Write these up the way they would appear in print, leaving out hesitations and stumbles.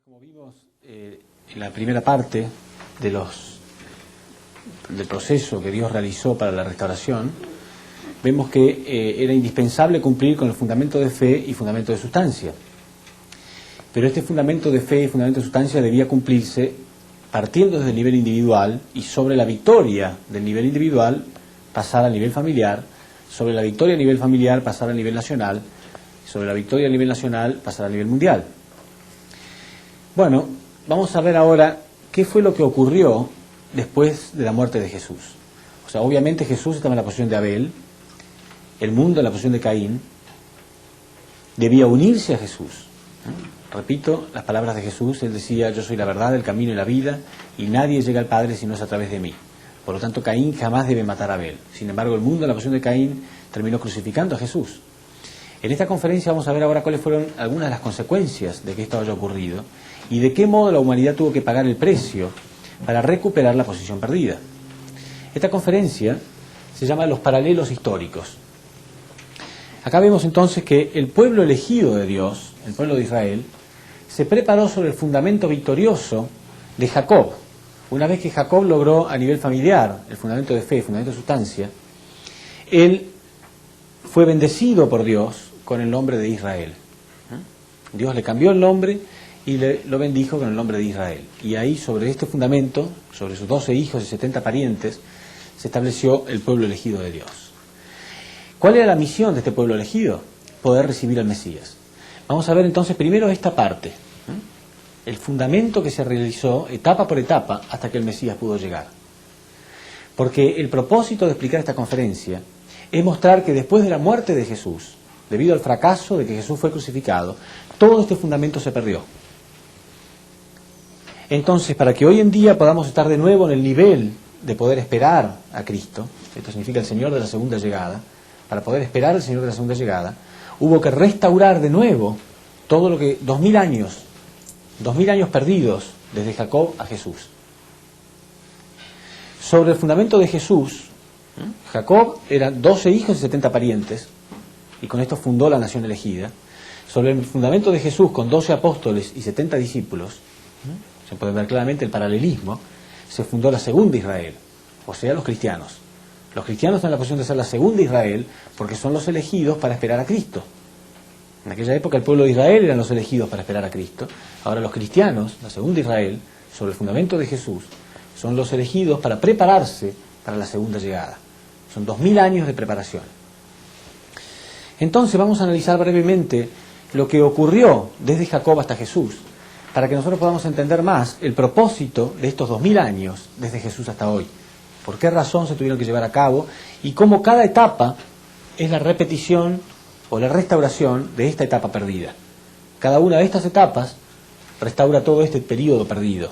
Como vimos en la primera parte del proceso que Dios realizó para la restauración, vemos que era indispensable cumplir con el fundamento de fe y fundamento de sustancia. Pero este fundamento de fe y fundamento de sustancia debía cumplirse partiendo desde el nivel individual y sobre la victoria del nivel individual pasar al nivel familiar, sobre la victoria a nivel familiar pasar al nivel nacional, sobre la victoria a nivel nacional pasar al nivel mundial. Bueno, vamos a ver ahora qué fue lo que ocurrió después de la muerte de Jesús. O sea, obviamente Jesús estaba en la posición de Abel, el mundo en la posición de Caín, debía unirse a Jesús. Repito las palabras de Jesús, él decía: yo soy la verdad, el camino y la vida, y nadie llega al Padre si no es a través de mí. Por lo tanto, Caín jamás debe matar a Abel. Sin embargo, el mundo en la posición de Caín terminó crucificando a Jesús. En esta conferencia vamos a ver ahora cuáles fueron algunas de las consecuencias de que esto haya ocurrido y de qué modo la humanidad tuvo que pagar el precio para recuperar la posición perdida. Esta conferencia se llama Los paralelos históricos. Acá vemos entonces que el pueblo elegido de Dios, el pueblo de Israel, se preparó sobre el fundamento victorioso de Jacob. Una vez que Jacob logró a nivel familiar el fundamento de fe, el fundamento de sustancia, él fue bendecido por Dios con el nombre de Israel. Dios le cambió el nombre y lo bendijo con el nombre de Israel. Y ahí, sobre este fundamento, sobre sus 12 hijos y 70 parientes, se estableció el pueblo elegido de Dios. ¿Cuál era la misión de este pueblo elegido? Poder recibir al Mesías. Vamos a ver entonces primero esta parte, el fundamento que se realizó etapa por etapa hasta que el Mesías pudo llegar. Porque el propósito de explicar esta conferencia es mostrar que después de la muerte de Jesús, debido al fracaso de que Jesús fue crucificado, todo este fundamento se perdió. Entonces, para que hoy en día podamos estar de nuevo en el nivel de poder esperar a Cristo, esto significa el Señor de la segunda llegada, para poder esperar al Señor de la segunda llegada, hubo que restaurar de nuevo todo lo que 2000 años perdidos desde Jacob a Jesús. Sobre el fundamento de Jesús, Jacob eran 12 hijos y 70 parientes, y con esto fundó la nación elegida. Sobre el fundamento de Jesús, con 12 apóstoles y 70 discípulos, se puede ver claramente el paralelismo, se fundó la segunda Israel, o sea, los cristianos. Los cristianos están en la posición de ser la segunda Israel porque son los elegidos para esperar a Cristo. En aquella época el pueblo de Israel eran los elegidos para esperar a Cristo. Ahora los cristianos, la segunda Israel, sobre el fundamento de Jesús, son los elegidos para prepararse para la segunda llegada. Son 2000 años de preparación. Entonces vamos a analizar brevemente lo que ocurrió desde Jacob hasta Jesús, para que nosotros podamos entender más el propósito de estos 2000 años desde Jesús hasta hoy. Por qué razón se tuvieron que llevar a cabo y cómo cada etapa es la repetición o la restauración de esta etapa perdida. Cada una de estas etapas restaura todo este periodo perdido.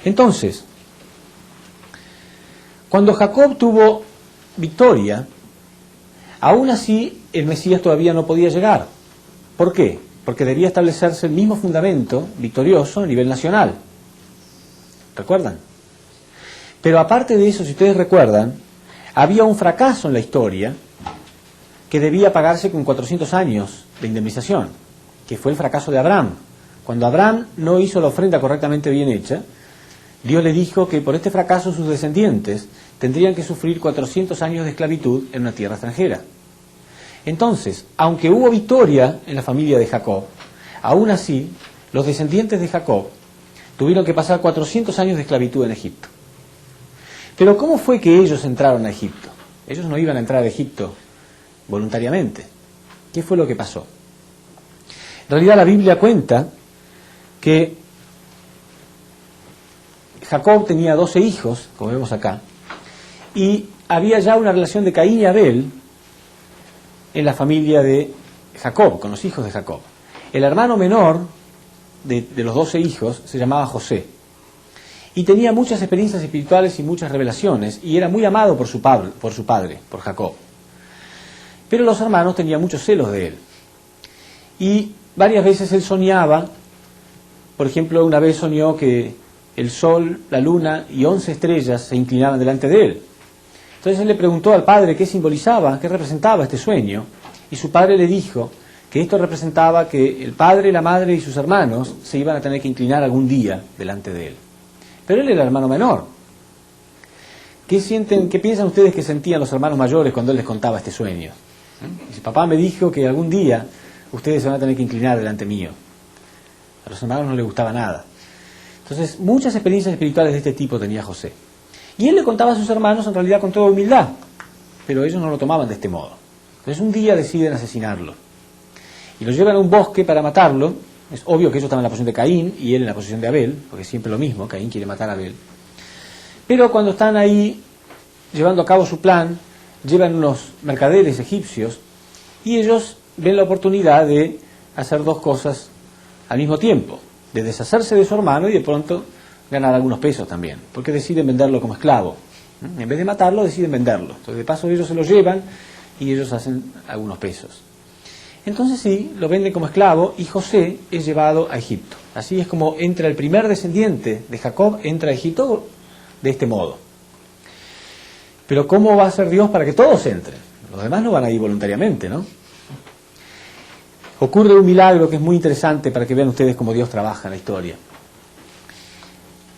Entonces, cuando Jacob tuvo victoria, aún así el Mesías todavía no podía llegar. ¿Por qué? Porque debía establecerse el mismo fundamento victorioso a nivel nacional. ¿Recuerdan? Pero aparte de eso, si ustedes recuerdan, había un fracaso en la historia que debía pagarse con 400 años de indemnización, que fue el fracaso de Abraham. Cuando Abraham no hizo la ofrenda correctamente bien hecha, Dios le dijo que por este fracaso sus descendientes tendrían que sufrir 400 años de esclavitud en una tierra extranjera. Entonces, aunque hubo victoria en la familia de Jacob, aún así, los descendientes de Jacob tuvieron que pasar 400 años de esclavitud en Egipto. Pero ¿cómo fue que ellos entraron a Egipto? Ellos no iban a entrar a Egipto voluntariamente. ¿Qué fue lo que pasó? En realidad la Biblia cuenta que Jacob tenía 12 hijos, como vemos acá, y había ya una relación de Caín y Abel en la familia de Jacob, con los hijos de Jacob. El hermano menor de los 12 hijos se llamaba José, y tenía muchas experiencias espirituales y muchas revelaciones, y era muy amado por su padre, por Jacob. Pero los hermanos tenían muchos celos de él, y varias veces él soñaba. Por ejemplo, una vez soñó que el sol, la luna y 11 estrellas se inclinaban delante de él. Entonces él le preguntó al padre qué simbolizaba, qué representaba este sueño, y su padre le dijo que esto representaba que el padre, la madre y sus hermanos se iban a tener que inclinar algún día delante de él. Pero él era el hermano menor. ¿Qué piensan ustedes que sentían los hermanos mayores cuando él les contaba este sueño? Dice, papá me dijo que algún día ustedes se van a tener que inclinar delante mío. A los hermanos no les gustaba nada. Entonces, muchas experiencias espirituales de este tipo tenía José. Y él le contaba a sus hermanos en realidad con toda humildad, pero ellos no lo tomaban de este modo. Entonces un día deciden asesinarlo. Y lo llevan a un bosque para matarlo. Es obvio que ellos estaban en la posición de Caín y él en la posición de Abel, porque es siempre lo mismo, Caín quiere matar a Abel. Pero cuando están ahí llevando a cabo su plan, llevan unos mercaderes egipcios y ellos ven la oportunidad de hacer dos cosas al mismo tiempo, de deshacerse de su hermano y de pronto ganar algunos pesos también, porque deciden venderlo como esclavo. En vez de matarlo, deciden venderlo. Entonces, de paso, ellos se lo llevan y ellos hacen algunos pesos. Entonces, sí, lo venden como esclavo y José es llevado a Egipto. Así es como entra el primer descendiente de Jacob, entra a Egipto de este modo. Pero ¿cómo va a ser Dios para que todos entren? Los demás no van a ir voluntariamente, ¿no? Ocurre un milagro que es muy interesante para que vean ustedes cómo Dios trabaja en la historia.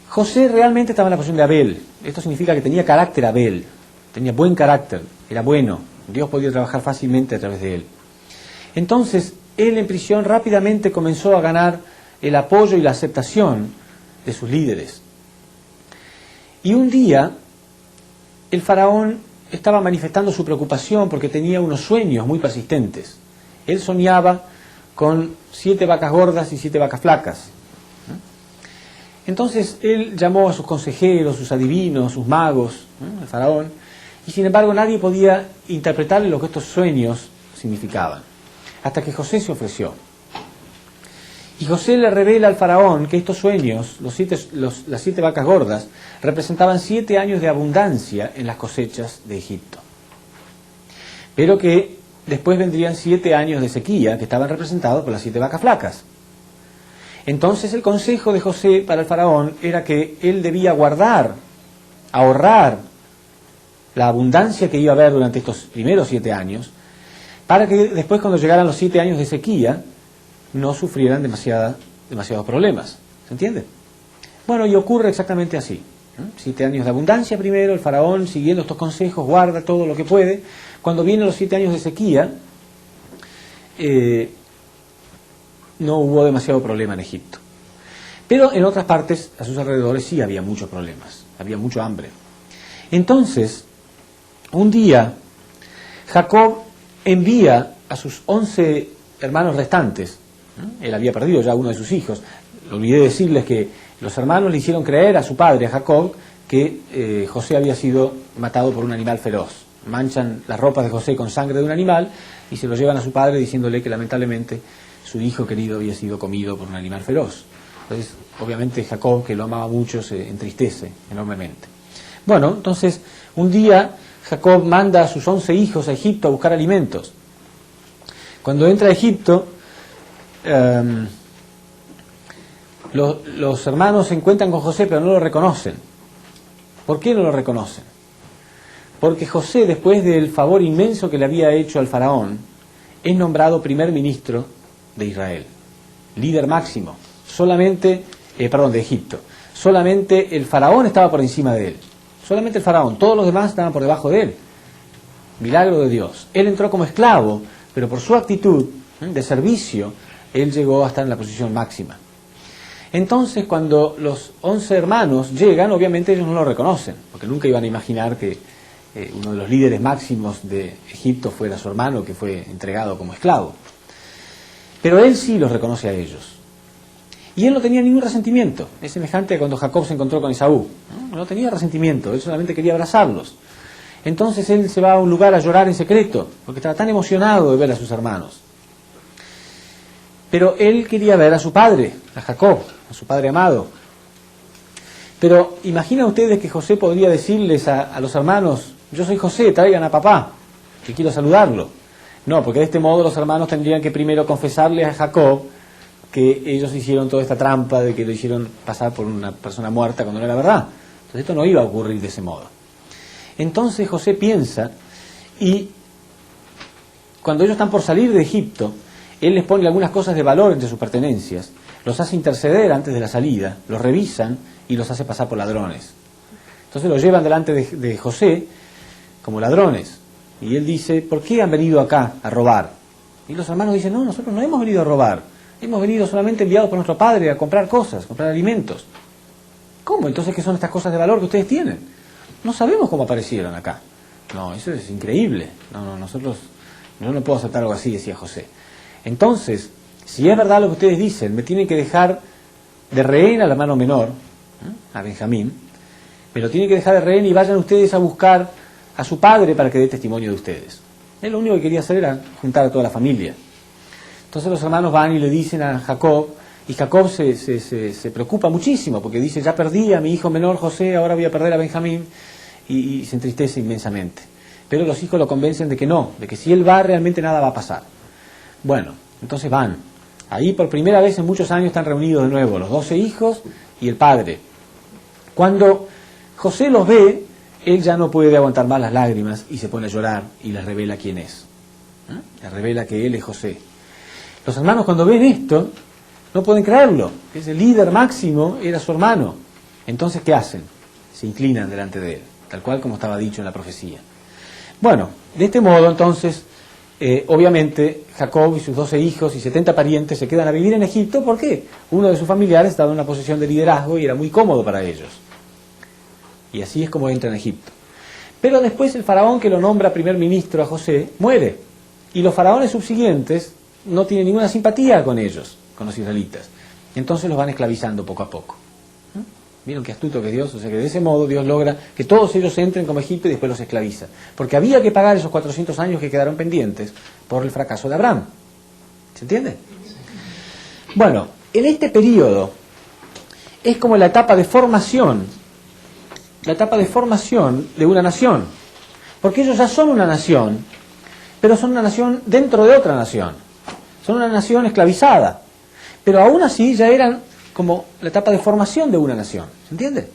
José realmente estaba en la posición de Abel. Esto significa que tenía carácter Abel, tenía buen carácter, era bueno. Dios podía trabajar fácilmente a través de él. Entonces, él en prisión rápidamente comenzó a ganar el apoyo y la aceptación de sus líderes. Y un día, el faraón estaba manifestando su preocupación porque tenía unos sueños muy persistentes. Él soñaba con 7 vacas gordas y 7 vacas flacas. Entonces él llamó a sus consejeros, sus adivinos, sus magos, al faraón, y sin embargo nadie podía interpretarle lo que estos sueños significaban, hasta que José se ofreció. Y José le revela al faraón que estos sueños, las 7 vacas gordas, representaban 7 años de abundancia en las cosechas de Egipto. Pero que después vendrían 7 años de sequía, que estaban representados por las 7 vacas flacas. Entonces el consejo de José para el faraón era que él debía guardar, ahorrar la abundancia que iba a haber durante estos primeros 7 años, para que después cuando llegaran los 7 años de sequía, no sufrieran demasiados problemas. ¿Se entiende? Bueno, y ocurre exactamente así. 7 años de abundancia primero, el faraón siguiendo estos consejos guarda todo lo que puede. Cuando vienen los 7 años de sequía, no hubo demasiado problema en Egipto. Pero en otras partes, a sus alrededores, sí había muchos problemas, había mucho hambre. Entonces, un día, Jacob envía a sus 11 hermanos restantes. Él había perdido ya uno de sus hijos. Olvidé decirles que los hermanos le hicieron creer a su padre, a Jacob, que José había sido matado por un animal feroz. Manchan las ropas de José con sangre de un animal y se lo llevan a su padre diciéndole que lamentablemente su hijo querido había sido comido por un animal feroz. Entonces, obviamente Jacob, que lo amaba mucho, se entristece enormemente. Bueno, entonces, un día Jacob manda a sus 11 hijos a Egipto a buscar alimentos. Cuando entra a Egipto, los hermanos se encuentran con José, pero no lo reconocen. ¿Por qué no lo reconocen? Porque José, después del favor inmenso que le había hecho al faraón, es nombrado primer ministro de Israel, líder máximo, de Egipto. Solamente el faraón estaba por encima de él. Solamente el faraón, todos los demás estaban por debajo de él. Milagro de Dios. Él entró como esclavo, pero por su actitud de servicio, él llegó a estar en la posición máxima. Entonces, cuando los 11 hermanos llegan, obviamente ellos no lo reconocen, porque nunca iban a imaginar que uno de los líderes máximos de Egipto fuera su hermano, que fue entregado como esclavo. Pero él sí los reconoce a ellos. Y él no tenía ningún resentimiento. Es semejante a cuando Jacob se encontró con Esaú. No tenía resentimiento, él solamente quería abrazarlos. Entonces él se va a un lugar a llorar en secreto, porque estaba tan emocionado de ver a sus hermanos. Pero él quería ver a su padre, a Jacob, a su padre amado. Pero imagina ustedes que José podría decirles a los hermanos: yo soy José, traigan a papá, que quiero saludarlo. No, porque de este modo los hermanos tendrían que primero confesarle a Jacob que ellos hicieron toda esta trampa de que lo hicieron pasar por una persona muerta cuando no era verdad. Entonces esto no iba a ocurrir de ese modo. Entonces José piensa, y cuando ellos están por salir de Egipto, él les pone algunas cosas de valor entre sus pertenencias, los hace interceder antes de la salida, los revisan y los hace pasar por ladrones. Entonces los llevan delante de José como ladrones. Y él dice, ¿por qué han venido acá a robar? Y los hermanos dicen, no, nosotros no hemos venido a robar. Hemos venido solamente enviados por nuestro padre a comprar cosas, comprar alimentos. ¿Cómo? Entonces, ¿qué son estas cosas de valor que ustedes tienen? No sabemos cómo aparecieron acá. No, eso es increíble. Yo no puedo aceptar algo así, decía José. Entonces, si es verdad lo que ustedes dicen, me tienen que dejar de rehén al hermano menor, a Benjamín, me lo tienen que dejar de rehén y vayan ustedes a buscar a su padre para que dé testimonio de ustedes. Él lo único que quería hacer era juntar a toda la familia. Entonces los hermanos van y le dicen a Jacob, y Jacob se preocupa muchísimo, porque dice, ya perdí a mi hijo menor José, ahora voy a perder a Benjamín, y se entristece inmensamente. Pero los hijos lo convencen de que no, de que si él va realmente nada va a pasar. Bueno, entonces van. Ahí por primera vez en muchos años están reunidos de nuevo los 12 hijos y el padre. Cuando José los ve, él ya no puede aguantar más las lágrimas y se pone a llorar y les revela quién es. Les revela que él es José. Los hermanos cuando ven esto no pueden creerlo, que ese líder máximo era su hermano. Entonces, ¿qué hacen? Se inclinan delante de él, tal cual como estaba dicho en la profecía. Bueno, de este modo entonces, obviamente Jacob y sus 12 hijos y 70 parientes se quedan a vivir en Egipto porque uno de sus familiares estaba en una posición de liderazgo y era muy cómodo para ellos. Y así es como entra en Egipto. Pero después el faraón que lo nombra primer ministro a José muere. Y los faraones subsiguientes no tienen ninguna simpatía con ellos, con los israelitas. Entonces los van esclavizando poco a poco. ¿Vieron qué astuto que es Dios? O sea que de ese modo Dios logra que todos ellos entren como Egipto y después los esclaviza. Porque había que pagar esos 400 años que quedaron pendientes por el fracaso de Abraham. ¿Se entiende? Bueno, en este periodo es como la etapa de formación de una nación. Porque ellos ya son una nación, pero son una nación dentro de otra nación. Son una nación esclavizada. Pero aún así ya eran como la etapa de formación de una nación. ¿Se entiende?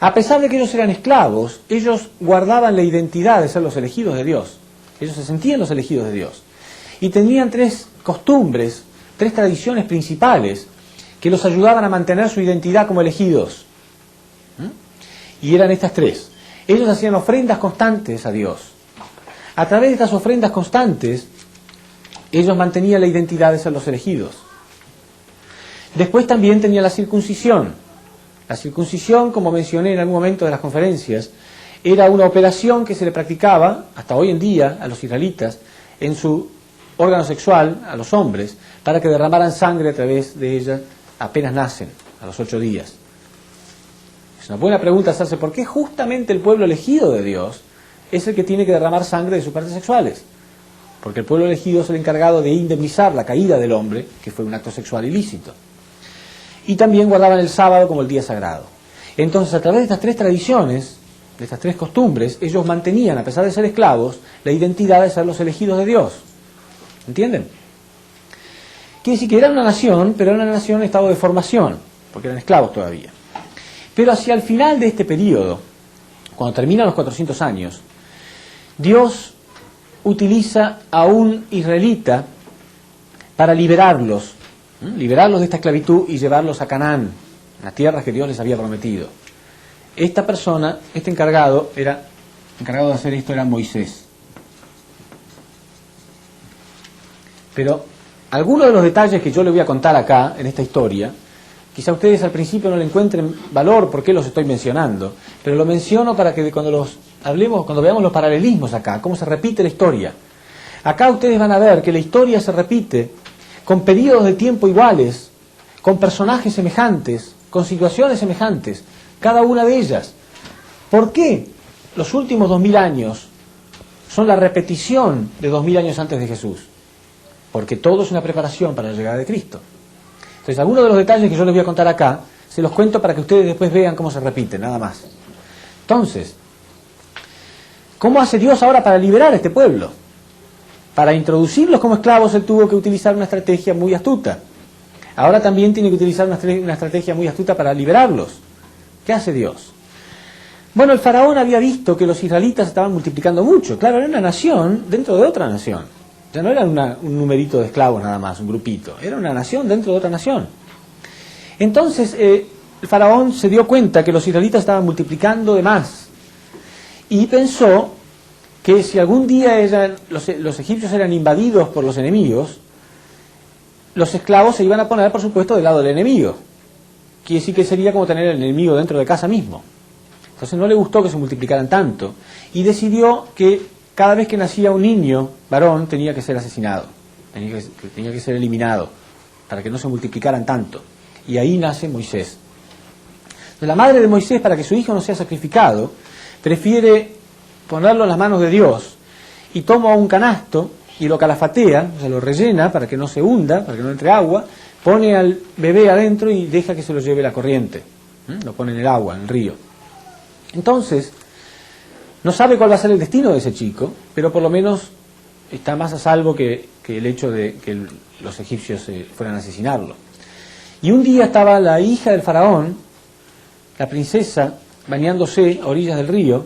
A pesar de que ellos eran esclavos, ellos guardaban la identidad de ser los elegidos de Dios. Ellos se sentían los elegidos de Dios. Y tenían 3 costumbres, 3 tradiciones principales que los ayudaban a mantener su identidad como elegidos. Y eran estas 3. Ellos hacían ofrendas constantes a Dios. A través de estas ofrendas constantes, ellos mantenían la identidad de ser los elegidos. Después también tenía la circuncisión. La circuncisión, como mencioné en algún momento de las conferencias, era una operación que se le practicaba, hasta hoy en día, a los israelitas, en su órgano sexual, a los hombres, para que derramaran sangre a través de ella apenas nacen, a los 8 días. Es una buena pregunta hacerse, ¿por qué justamente el pueblo elegido de Dios es el que tiene que derramar sangre de sus partes sexuales? Porque el pueblo elegido es el encargado de indemnizar la caída del hombre, que fue un acto sexual ilícito. Y también guardaban el sábado como el día sagrado. Entonces, a través de estas 3 tradiciones, de estas 3 costumbres, ellos mantenían, a pesar de ser esclavos, la identidad de ser los elegidos de Dios. ¿Entienden? Quiere decir que era una nación, pero era una nación en estado de formación, porque eran esclavos todavía. Pero hacia el final de este periodo, cuando terminan los 400 años, Dios utiliza a un israelita para liberarlos de esta esclavitud y llevarlos a Canaán, las tierras que Dios les había prometido. Esta persona, encargado de hacer esto era Moisés. Pero algunos de los detalles que yo les voy a contar acá, en esta historia, quizá ustedes al principio no le encuentren valor por qué los estoy mencionando, pero lo menciono para que cuando veamos los paralelismos acá, cómo se repite la historia. Acá ustedes van a ver que la historia se repite con periodos de tiempo iguales, con personajes semejantes, con situaciones semejantes, cada una de ellas. ¿Por qué los últimos 2000 años son la repetición de 2000 años antes de Jesús? Porque todo es una preparación para la llegada de Cristo. Entonces, algunos de los detalles que yo les voy a contar acá, se los cuento para que ustedes después vean cómo se repiten, nada más. Entonces, ¿cómo hace Dios ahora para liberar a este pueblo? Para introducirlos como esclavos, Él tuvo que utilizar una estrategia muy astuta. Ahora también tiene que utilizar una estrategia muy astuta para liberarlos. ¿Qué hace Dios? Bueno, el faraón había visto que los israelitas estaban multiplicando mucho. Claro, era una nación dentro de otra nación. Ya no era un numerito de esclavos nada más, un grupito. Era una nación dentro de otra nación. Entonces, el faraón se dio cuenta que los israelitas estaban multiplicando de más. Y pensó que si algún día los egipcios eran invadidos por los enemigos, los esclavos se iban a poner, por supuesto, del lado del enemigo. Quiere decir que sería como tener el enemigo dentro de casa mismo. Entonces no le gustó que se multiplicaran tanto y decidió que cada vez que nacía un niño varón tenía que ser asesinado, tenía que ser eliminado para que no se multiplicaran tanto. Y ahí nace Moisés. Entonces, la madre de Moisés, para que su hijo no sea sacrificado, prefiere ponerlo en las manos de Dios y toma un canasto y lo calafatea, o sea, lo rellena para que no se hunda, para que no entre agua, pone al bebé adentro y deja que se lo lleve la corriente. Lo pone en el agua, en el río. Entonces, no sabe cuál va a ser el destino de ese chico, pero por lo menos está más a salvo que el hecho de que los egipcios fueran a asesinarlo. Y un día estaba la hija del faraón, la princesa, bañándose a orillas del río,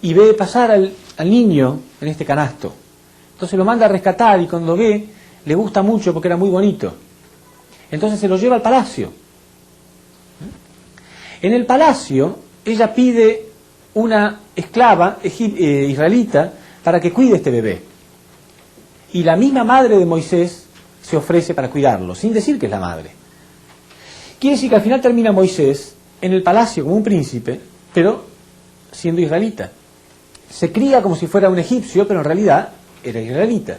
y ve pasar al niño en este canasto. Entonces lo manda a rescatar y cuando lo ve, le gusta mucho porque era muy bonito. Entonces se lo lleva al palacio. En el palacio, ella pide una esclava israelita para que cuide este bebé. Y la misma madre de Moisés se ofrece para cuidarlo, sin decir que es la madre. Quiere decir que al final termina Moisés en el palacio como un príncipe, pero siendo israelita. Se cría como si fuera un egipcio, pero en realidad era israelita.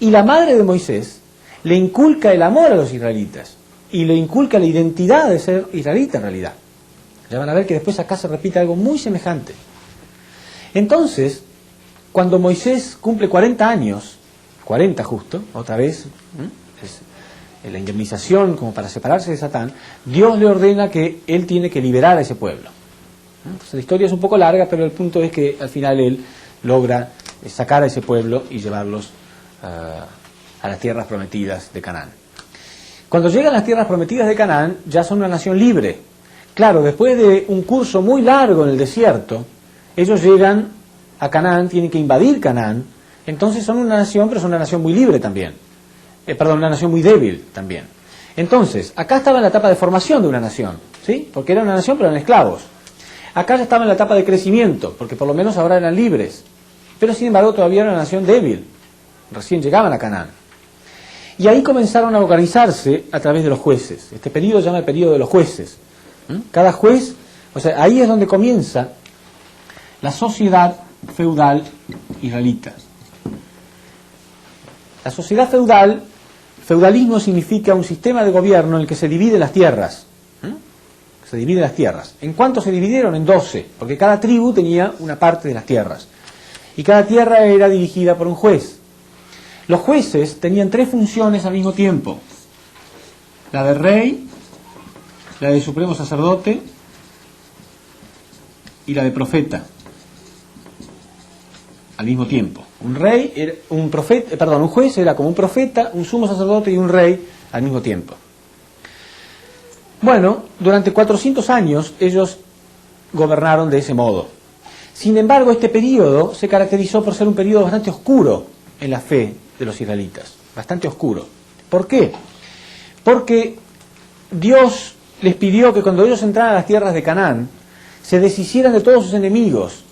Y la madre de Moisés le inculca el amor a los israelitas y le inculca la identidad de ser israelita en realidad. Ya van a ver que después acá se repite algo muy semejante. Entonces, cuando Moisés cumple 40 años, 40 justo, otra vez, es la indemnización como para separarse de Satán, Dios le ordena que él tiene que liberar a ese pueblo. Entonces, la historia es un poco larga, pero el punto es que al final él logra sacar a ese pueblo y llevarlos a las tierras prometidas de Canaán. Cuando llegan a las tierras prometidas de Canaán, ya son una nación libre. Claro, después de un curso muy largo en el desierto, ellos llegan a Canaán, tienen que invadir Canaán, entonces son una nación, pero son una nación muy libre también. Una nación muy débil también. Entonces, acá estaba en la etapa de formación de una nación, ¿sí? Porque era una nación, pero eran esclavos. Acá ya estaba en la etapa de crecimiento, porque por lo menos ahora eran libres. Pero sin embargo todavía era una nación débil. Recién llegaban a Canaán. Y ahí comenzaron a organizarse a través de los jueces. Este periodo se llama el periodo de los jueces. Cada juez, o sea, ahí es donde comienza la sociedad feudal israelita. La sociedad feudal, feudalismo significa un sistema de gobierno en el que se dividen las tierras. Se dividen las tierras. ¿En cuánto se dividieron? En 12, porque cada tribu tenía una parte de las tierras. Y cada tierra era dirigida por un juez. Los jueces tenían 3 funciones al mismo tiempo. La de rey, la de supremo sacerdote y la de profeta. Al mismo tiempo. Un juez era como un profeta, un sumo sacerdote y un rey al mismo tiempo. Bueno, durante 400 años ellos gobernaron de ese modo. Sin embargo, este periodo se caracterizó por ser un periodo bastante oscuro en la fe de los israelitas. Bastante oscuro. ¿Por qué? Porque Dios les pidió que cuando ellos entraran a las tierras de Canaán, se deshicieran de todos sus enemigos.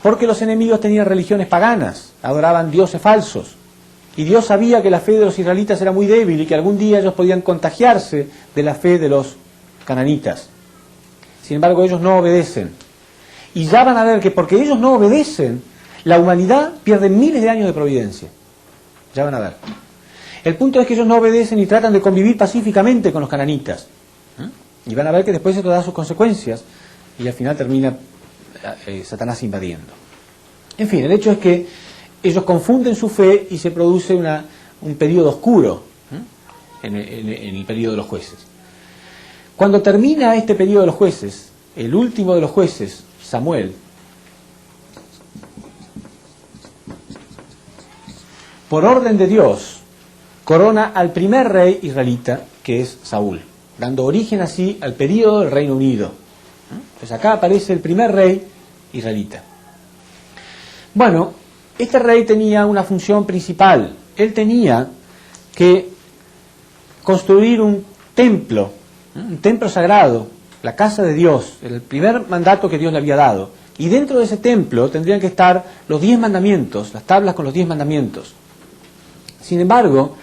Porque los enemigos tenían religiones paganas, adoraban dioses falsos. Y Dios sabía que la fe de los israelitas era muy débil y que algún día ellos podían contagiarse de la fe de los cananitas. Sin embargo, ellos no obedecen. Y ya van a ver que porque ellos no obedecen, la humanidad pierde miles de años de providencia. Ya van a ver. El punto es que ellos no obedecen y tratan de convivir pacíficamente con los cananitas. Y van a ver que después esto da sus consecuencias y al final termina Satanás invadiendo. En fin, el hecho es que ellos confunden su fe y se produce un periodo oscuro en el periodo de los jueces. Cuando termina este periodo de los jueces, el último de los jueces, Samuel, por orden de Dios, corona al primer rey israelita, que es Saúl, dando origen así al periodo del Reino Unido. Entonces acá aparece el primer rey israelita. Bueno, este rey tenía una función principal él tenía que construir un templo sagrado, la casa de Dios, el primer mandato que Dios le había dado. Y dentro de ese templo tendrían que estar los 10 mandamientos, las tablas con los 10 mandamientos. Sin embargo,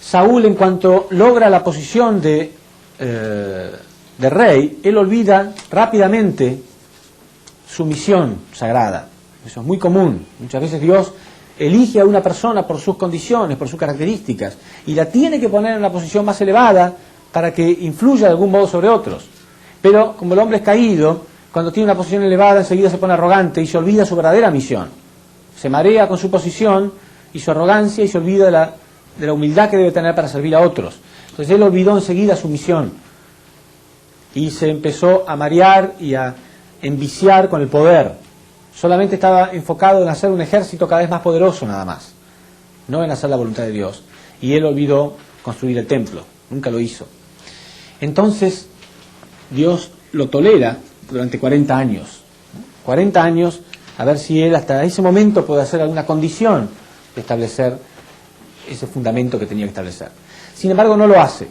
Saúl, en cuanto logra la posición de rey, él olvida rápidamente su misión sagrada. Eso es muy común. Muchas veces Dios elige a una persona por sus condiciones, por sus características, y la tiene que poner en la posición más elevada para que influya de algún modo sobre otros. Pero como el hombre es caído, cuando tiene una posición elevada enseguida se pone arrogante y se olvida su verdadera misión. Se marea con su posición y su arrogancia y se olvida de la humildad que debe tener para servir a otros. Entonces él olvidó enseguida su misión y se empezó a marear y a enviciar con el poder. Solamente estaba enfocado en hacer un ejército cada vez más poderoso nada más, no en hacer la voluntad de Dios. Y él olvidó construir el templo, nunca lo hizo. Entonces Dios lo tolera durante 40 años. 40 años, a ver si él hasta ese momento puede hacer alguna condición de establecer ese fundamento que tenía que establecer. Sin embargo, no lo hace.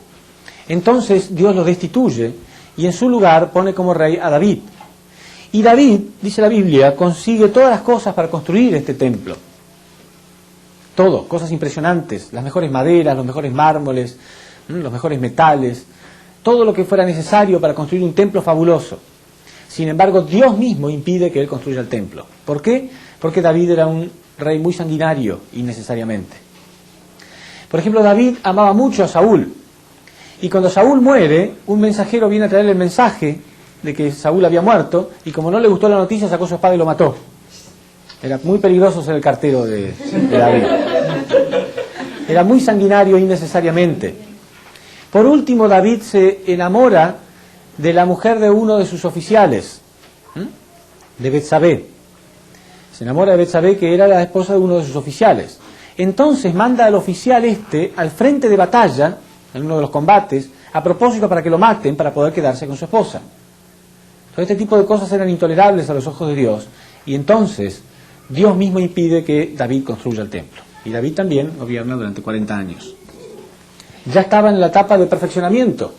Entonces Dios lo destituye y en su lugar pone como rey a David. Y David, dice la Biblia, consigue todas las cosas para construir este templo. Todo, cosas impresionantes, las mejores maderas, los mejores mármoles, los mejores metales, todo lo que fuera necesario para construir un templo fabuloso. Sin embargo, Dios mismo impide que él construya el templo. ¿Por qué? Porque David era un rey muy sanguinario, innecesariamente. Por ejemplo, David amaba mucho a Saúl. Y cuando Saúl muere, un mensajero viene a traerle el mensaje de que Saúl había muerto, y como no le gustó la noticia, sacó su espada y lo mató. Era muy peligroso ser el cartero de David. Era muy sanguinario innecesariamente. Por último, David se enamora de la mujer de uno de sus oficiales, de Betsabé. Se enamora de Betsabé, que era la esposa de uno de sus oficiales. Entonces manda al oficial al frente de batalla, en uno de los combates, a propósito para que lo maten, para poder quedarse con su esposa. Todo este tipo de cosas eran intolerables a los ojos de Dios, y entonces Dios mismo impide que David construya el templo. Y David también gobierna durante 40 años. Ya estaba en la etapa de perfeccionamiento.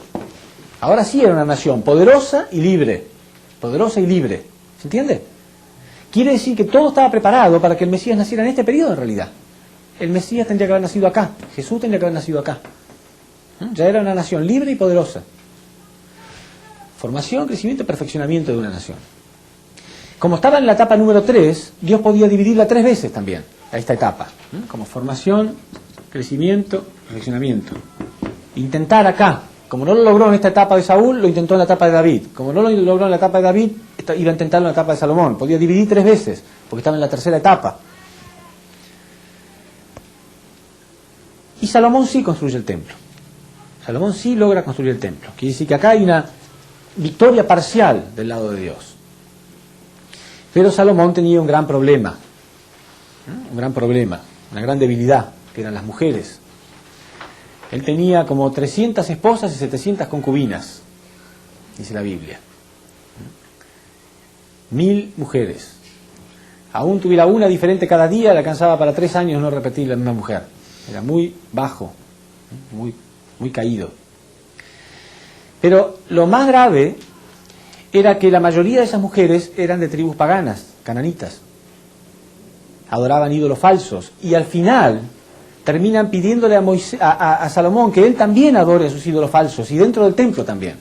Ahora sí era una nación poderosa y libre. Poderosa y libre. ¿Se entiende? Quiere decir que todo estaba preparado para que el Mesías naciera en este periodo en realidad. El Mesías tendría que haber nacido acá. Jesús tendría que haber nacido acá. Ya era una nación libre y poderosa. Formación, crecimiento y perfeccionamiento de una nación. Como estaba en la etapa número 3, Dios podía dividirla 3 veces también, a esta etapa. Como formación, crecimiento, perfeccionamiento. Intentar acá. Como no lo logró en esta etapa de Saúl, lo intentó en la etapa de David. Como no lo logró en la etapa de David, iba a intentarlo en la etapa de Salomón. Podía dividir 3 veces, porque estaba en la tercera etapa. Y Salomón sí construye el templo. Salomón sí logra construir el templo. Quiere decir que acá hay una victoria parcial del lado de Dios. Pero Salomón tenía un gran problema. Una gran debilidad, que eran las mujeres. Él tenía como 300 esposas y 700 concubinas, dice la Biblia. 1000 mujeres. Aún tuviera una diferente cada día, le alcanzaba para 3 años no repetir la misma mujer. Era muy bajo, muy caído. Pero lo más grave era que la mayoría de esas mujeres eran de tribus paganas, cananitas. Adoraban ídolos falsos. Y al final terminan pidiéndole a Salomón que él también adore a sus ídolos falsos, y dentro del templo también.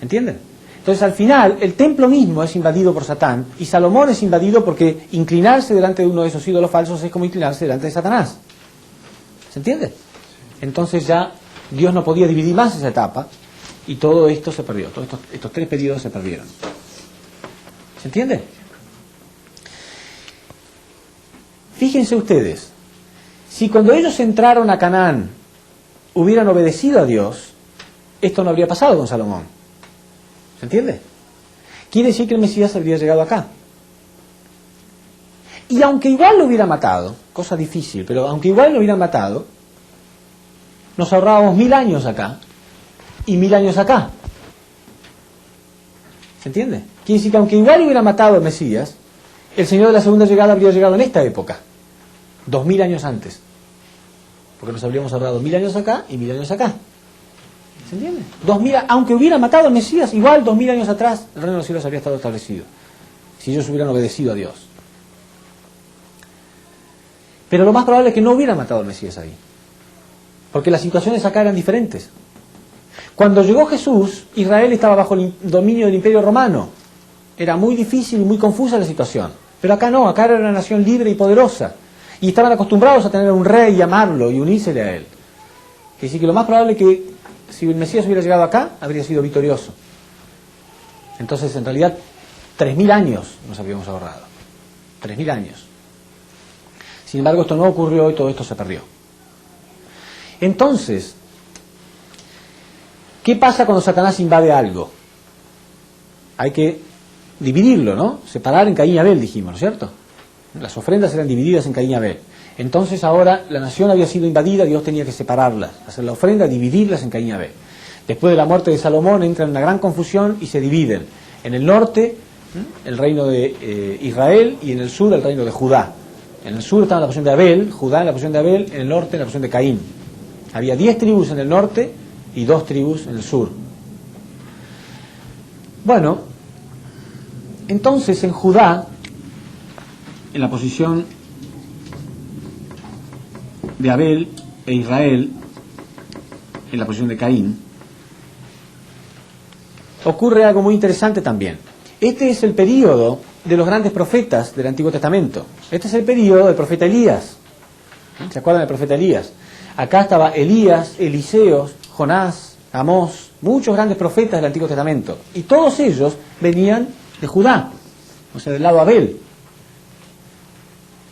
¿Entienden? Entonces al final el templo mismo es invadido por Satán, y Salomón es invadido porque inclinarse delante de uno de esos ídolos falsos es como inclinarse delante de Satanás. ¿Se entiende? Entonces ya Dios no podía dividir más esa etapa, y todo esto se perdió, todos estos 3 periodos se perdieron. ¿Se entiende? Fíjense ustedes, si cuando ellos entraron a Canaán hubieran obedecido a Dios, esto no habría pasado con Salomón. ¿Se entiende? Quiere decir que el Mesías habría llegado acá. Y aunque igual lo hubiera matado, cosa difícil, pero aunque igual lo hubieran matado, nos ahorrábamos 1000 años acá y 1000 años acá. ¿Se entiende? Quiere decir que aunque igual hubiera matado al Mesías, el Señor de la segunda llegada habría llegado en esta época. 2000 años antes. Porque nos habríamos ahorrado 1000 años acá y 1000 años acá. ¿Se entiende? 2000, aunque hubiera matado al Mesías, igual 2000 años atrás el reino de los cielos habría estado establecido. Si ellos hubieran obedecido a Dios. Pero lo más probable es que no hubieran matado al Mesías ahí. Porque las situaciones acá eran diferentes. Cuando llegó Jesús, Israel estaba bajo el dominio del Imperio Romano. Era muy difícil y muy confusa la situación. Pero acá no, acá era una nación libre y poderosa. Y estaban acostumbrados a tener a un rey y amarlo y unírsele a él. Es decir, que lo más probable es que si el Mesías hubiera llegado acá, habría sido victorioso. Entonces, en realidad, 3000 años nos habíamos ahorrado. 3000 años. Sin embargo, esto no ocurrió y todo esto se perdió. Entonces, ¿qué pasa cuando Satanás invade algo? Hay que dividirlo, ¿no? Separar en Caín y Abel, dijimos, ¿no es cierto? Las ofrendas eran divididas en Caín y Abel. Entonces ahora la nación había sido invadida, Dios tenía que separarlas, hacer la ofrenda, dividirlas en Caín y Abel. Después de la muerte de Salomón entra en una gran confusión y se dividen. En el norte, el reino de Israel, y en el sur, el reino de Judá. En el sur estaba la posición de Abel, Judá en la posición de Abel, en el norte en la posición de Caín. Había 10 tribus en el norte y 2 tribus en el sur. Bueno, entonces en Judá, en la posición de Abel e Israel, en la posición de Caín, ocurre algo muy interesante también. Este es el período de los grandes profetas del Antiguo Testamento. Este es el período del profeta Elías. ¿Se acuerdan del profeta Elías? Acá estaba Elías, Eliseo, Jonás, Amós, muchos grandes profetas del Antiguo Testamento. Y todos ellos venían de Judá, o sea, del lado Abel.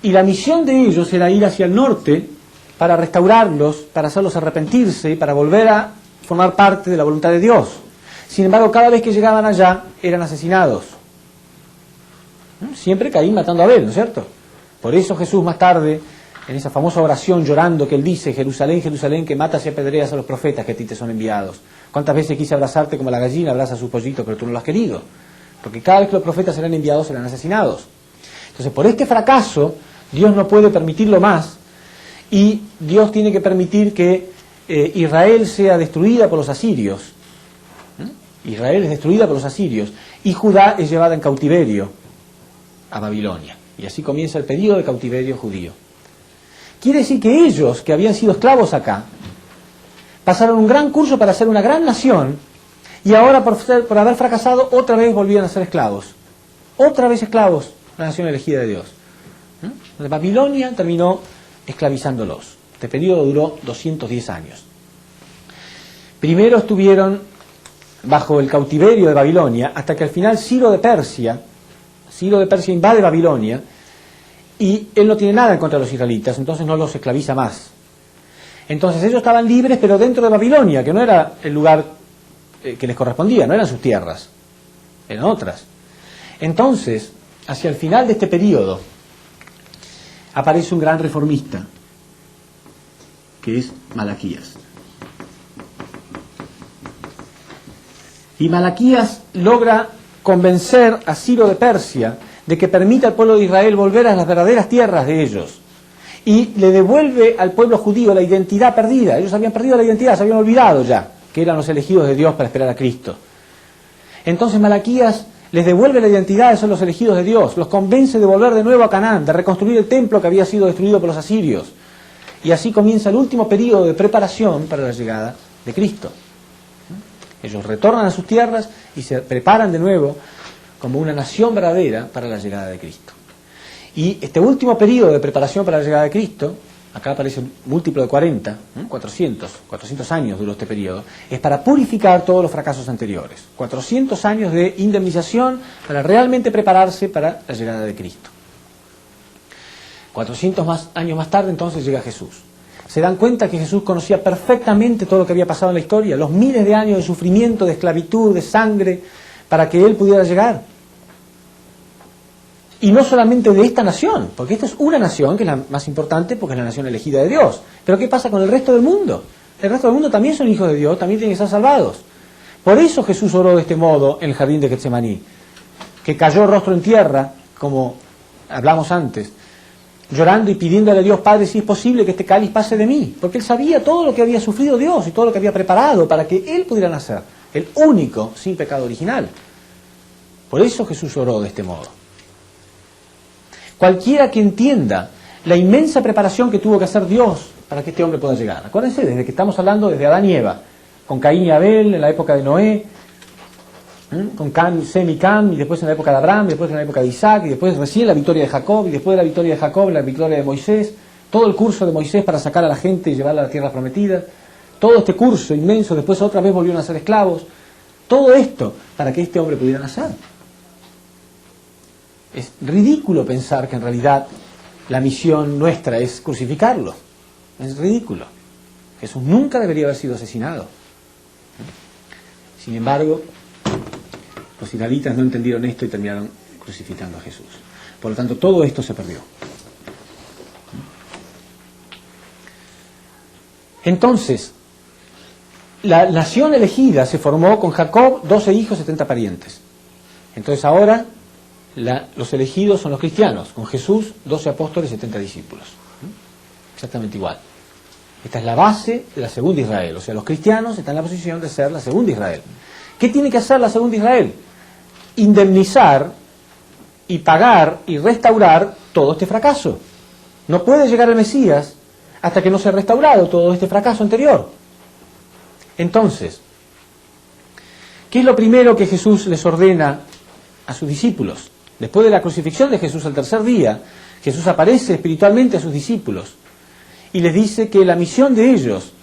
Y la misión de ellos era ir hacia el norte para restaurarlos, para hacerlos arrepentirse, para volver a formar parte de la voluntad de Dios. Sin embargo, cada vez que llegaban allá, eran asesinados. Siempre Caín matando a Abel, ¿no es cierto? Por eso Jesús más tarde, en esa famosa oración llorando que él dice, Jerusalén, Jerusalén, que matas y apedreas a los profetas que a ti te son enviados. ¿Cuántas veces quise abrazarte como la gallina abraza a su pollito, pero tú no lo has querido? Porque cada vez que los profetas eran enviados, eran asesinados. Entonces, por este fracaso, Dios no puede permitirlo más, y Dios tiene que permitir que Israel sea destruida por los asirios. Israel es destruida por los asirios, y Judá es llevada en cautiverio a Babilonia. Y así comienza el periodo de cautiverio judío. Quiere decir que ellos, que habían sido esclavos acá, pasaron un gran curso para ser una gran nación, y ahora por haber fracasado, otra vez volvían a ser esclavos. Otra vez esclavos, la nación elegida de Dios. Babilonia terminó esclavizándolos. Este periodo duró 210 años. Primero estuvieron bajo el cautiverio de Babilonia, hasta que al final Ciro de Persia invade Babilonia, y él no tiene nada en contra de los israelitas, entonces no los esclaviza más. Entonces ellos estaban libres, pero dentro de Babilonia, que no era el lugar que les correspondía, no eran sus tierras, eran otras. Entonces, hacia el final de este periodo, aparece un gran reformista, que es Malaquías. Y Malaquías logra convencer a Ciro de Persia de que permita al pueblo de Israel volver a las verdaderas tierras de ellos, y le devuelve al pueblo judío la identidad perdida. Ellos habían perdido la identidad, se habían olvidado ya que eran los elegidos de Dios para esperar a Cristo. Entonces Malaquías les devuelve la identidad de ser los elegidos de Dios, los convence de volver de nuevo a Canaán, de reconstruir el templo que había sido destruido por los asirios, y así comienza el último periodo de preparación para la llegada de Cristo. Ellos retornan a sus tierras y se preparan de nuevo como una nación verdadera para la llegada de Cristo. Y este último periodo de preparación para la llegada de Cristo, acá aparece un múltiplo de 40, 400 años duró este periodo, es para purificar todos los fracasos anteriores. 400 años de indemnización para realmente prepararse para la llegada de Cristo. 400 años más tarde entonces llega Jesús. Se dan cuenta que Jesús conocía perfectamente todo lo que había pasado en la historia, los miles de años de sufrimiento, de esclavitud, de sangre, para que Él pudiera llegar. Y no solamente de esta nación, porque esta es una nación que es la más importante porque es la nación elegida de Dios. Pero ¿qué pasa con el resto del mundo? El resto del mundo también son hijos de Dios, también tienen que ser salvados. Por eso Jesús oró de este modo en el jardín de Getsemaní, que cayó rostro en tierra, como hablamos antes, llorando y pidiéndole a Dios Padre si es posible que este cáliz pase de mí, porque él sabía todo lo que había sufrido Dios y todo lo que había preparado para que él pudiera nacer, el único sin pecado original. Por eso Jesús oró de este modo. Cualquiera que entienda la inmensa preparación que tuvo que hacer Dios para que este hombre pueda llegar. Acuérdense, desde que estamos hablando desde Adán y Eva, con Caín y Abel en la época de Noé, con Sem y Cam, y después en la época de Abraham, después en la época de Isaac, y después recién la victoria de Jacob, y después de la victoria de Jacob, la victoria de Moisés, todo el curso de Moisés para sacar a la gente y llevarla a la tierra prometida, todo este curso inmenso, después otra vez volvieron a ser esclavos, todo esto para que este hombre pudiera nacer. Es ridículo pensar que en realidad la misión nuestra es crucificarlo. Es ridículo. Jesús nunca debería haber sido asesinado. Sin embargo, los israelitas no entendieron esto y terminaron crucificando a Jesús. Por lo tanto, todo esto se perdió. Entonces, la nación elegida se formó con Jacob, 12 hijos, 70 parientes. Entonces ahora los elegidos son los cristianos, con Jesús, 12 apóstoles, 70 discípulos. Exactamente igual. Esta es la base de la segunda Israel. O sea, los cristianos están en la posición de ser la segunda Israel. ¿Qué tiene que hacer la segunda Israel? Indemnizar y pagar y restaurar todo este fracaso. No puede llegar el Mesías hasta que no sea restaurado todo este fracaso anterior. Entonces, ¿qué es lo primero que Jesús les ordena a sus discípulos? Después de la crucifixión de Jesús al tercer día, Jesús aparece espiritualmente a sus discípulos y les dice que la misión de ellos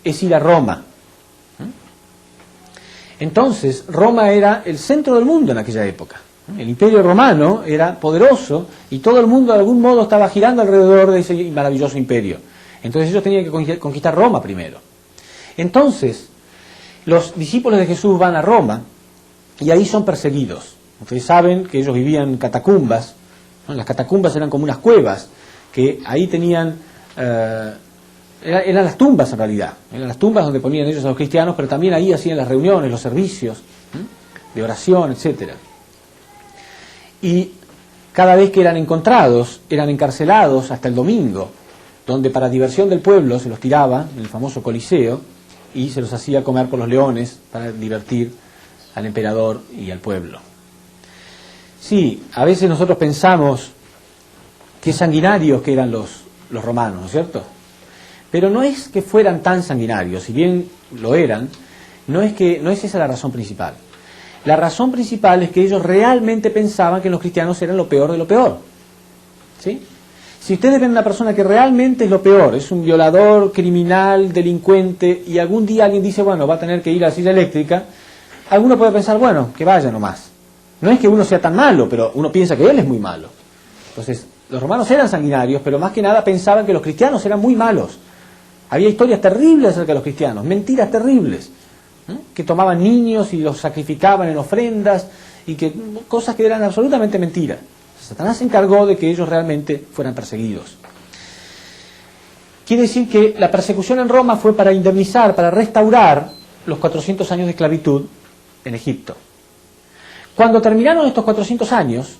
es ir a Roma. Entonces, Roma era el centro del mundo en aquella época. El imperio romano era poderoso y todo el mundo de algún modo estaba girando alrededor de ese maravilloso imperio. Entonces ellos tenían que conquistar Roma primero. Entonces, los discípulos de Jesús van a Roma y ahí son perseguidos. Ustedes saben que ellos vivían en catacumbas, ¿no? Las catacumbas eran como unas cuevas, que ahí tenían, eran las tumbas en realidad, eran las tumbas donde ponían ellos a los cristianos, pero también ahí hacían las reuniones, los servicios de oración, etc. Y cada vez que eran encontrados, eran encarcelados hasta el domingo, donde para diversión del pueblo se los tiraba en el famoso Coliseo y se los hacía comer por los leones para divertir al emperador y al pueblo. Sí, a veces nosotros pensamos qué sanguinarios que eran los romanos, ¿no es cierto? Pero no es que fueran tan sanguinarios, si bien lo eran, no es esa la razón principal. La razón principal es que ellos realmente pensaban que los cristianos eran lo peor de lo peor. ¿Sí? Si ustedes ven una persona que realmente es lo peor, es un violador, criminal, delincuente, y algún día alguien dice, bueno, va a tener que ir a la silla eléctrica, alguno puede pensar, bueno, que vaya nomás. No es que uno sea tan malo, pero uno piensa que él es muy malo. Entonces, los romanos eran sanguinarios, pero más que nada pensaban que los cristianos eran muy malos. Había historias terribles acerca de los cristianos, mentiras terribles, que tomaban niños y los sacrificaban en ofrendas, y que cosas que eran absolutamente mentiras. Satanás se encargó de que ellos realmente fueran perseguidos. Quiere decir que la persecución en Roma fue para indemnizar, para restaurar los 400 años de esclavitud en Egipto. Cuando terminaron estos 400 años,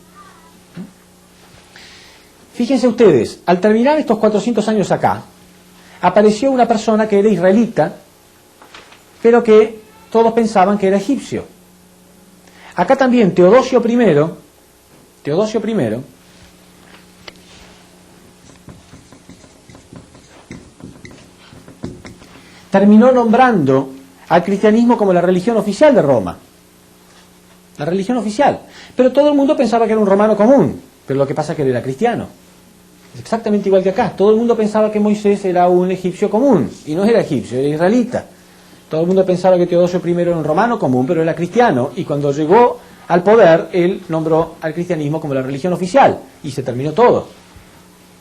fíjense ustedes, al terminar estos 400 años acá, apareció una persona que era israelita, pero que todos pensaban que era egipcio. Acá también Teodosio I terminó nombrando al cristianismo como la religión oficial de Roma. La religión oficial. Pero todo el mundo pensaba que era un romano común, pero lo que pasa es que él era cristiano. Es exactamente igual que acá. Todo el mundo pensaba que Moisés era un egipcio común, y no era egipcio, era israelita. Todo el mundo pensaba que Teodosio I era un romano común, pero era cristiano, y cuando llegó al poder, él nombró al cristianismo como la religión oficial, y se terminó todo.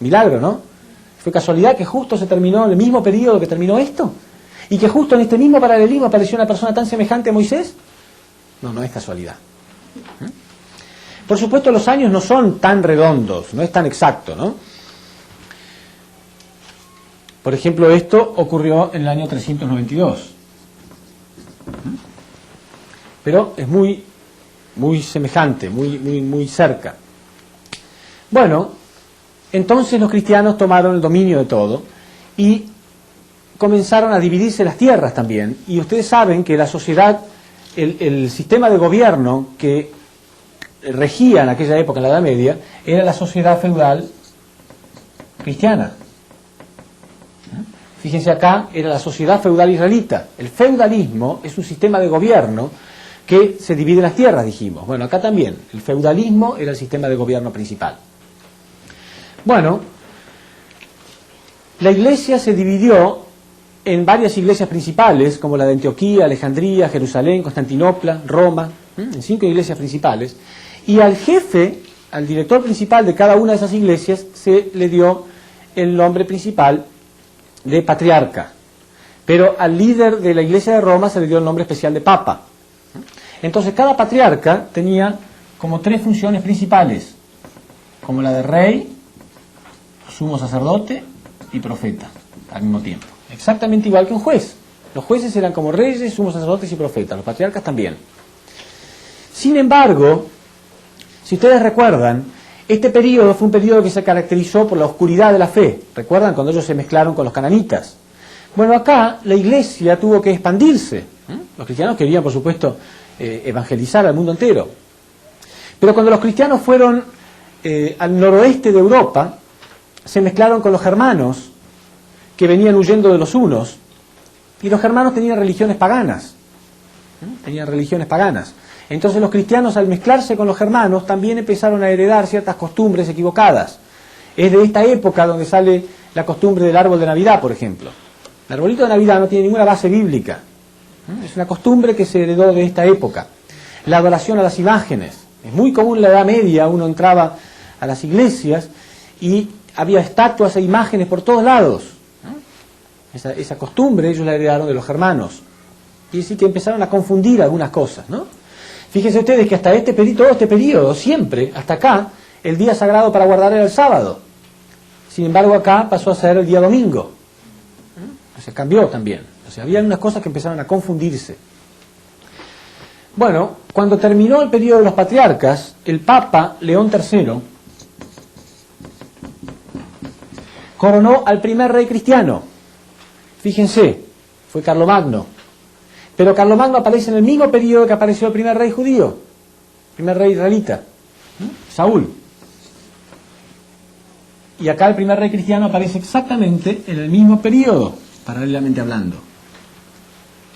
Milagro, ¿no? ¿Fue casualidad que justo se terminó en el mismo periodo que terminó esto? ¿Y que justo en este mismo paralelismo apareció una persona tan semejante a Moisés? No, no es casualidad. Por supuesto, los años no son tan redondos, no es tan exacto, ¿no? Por ejemplo, esto ocurrió en el año 392. Pero es muy semejante, muy cerca. Bueno, entonces los cristianos tomaron el dominio de todo y comenzaron a dividirse las tierras también. Y ustedes saben que la sociedad, el sistema de gobierno que regía en aquella época, en la Edad Media, era la sociedad feudal cristiana. Fíjense acá, era la sociedad feudal israelita. El feudalismo es un sistema de gobierno que se divide en las tierras, dijimos. Bueno, acá también, el feudalismo era el sistema de gobierno principal. Bueno, la iglesia se dividió en varias iglesias principales, como la de Antioquía, Alejandría, Jerusalén, Constantinopla, Roma, en 5 iglesias principales, y al jefe, al director principal de cada una de esas iglesias, se le dio el nombre principal de patriarca, pero al líder de la iglesia de Roma se le dio el nombre especial de papa. Entonces cada patriarca tenía como 3 funciones principales, como la de rey, sumo sacerdote y profeta al mismo tiempo. Exactamente igual que un juez. Los jueces eran como reyes, sumos sacerdotes y profetas, los patriarcas también. Sin embargo, si ustedes recuerdan, este periodo fue un periodo que se caracterizó por la oscuridad de la fe. ¿Recuerdan cuando ellos se mezclaron con los cananitas? Bueno, acá la iglesia tuvo que expandirse. Los cristianos querían, por supuesto, evangelizar al mundo entero. Pero cuando los cristianos fueron al noroeste de Europa, se mezclaron con los germanos, que venían huyendo de los hunos, y los germanos tenían religiones paganas. Entonces los cristianos, al mezclarse con los germanos, también empezaron a heredar ciertas costumbres equivocadas. Es de esta época donde sale la costumbre del árbol de Navidad, por ejemplo. El arbolito de Navidad no tiene ninguna base bíblica. Es una costumbre que se heredó de esta época. La adoración a las imágenes. Es muy común en la Edad Media, uno entraba a las iglesias y había estatuas e imágenes por todos lados. Esa costumbre ellos la heredaron de los germanos. Y así que empezaron a confundir algunas cosas, ¿no? Fíjense ustedes que hasta todo este periodo, siempre, hasta acá, el día sagrado para guardar era el sábado. Sin embargo, acá pasó a ser el día domingo. O sea, cambió también. O sea, había unas cosas que empezaron a confundirse. Bueno, cuando terminó el periodo de los patriarcas, el Papa León III coronó al primer rey cristiano. Fíjense, fue Carlomagno. Pero Carlomagno aparece en el mismo periodo que apareció el primer rey judío, el primer rey israelita, Saúl. Y acá el primer rey cristiano aparece exactamente en el mismo periodo, paralelamente hablando.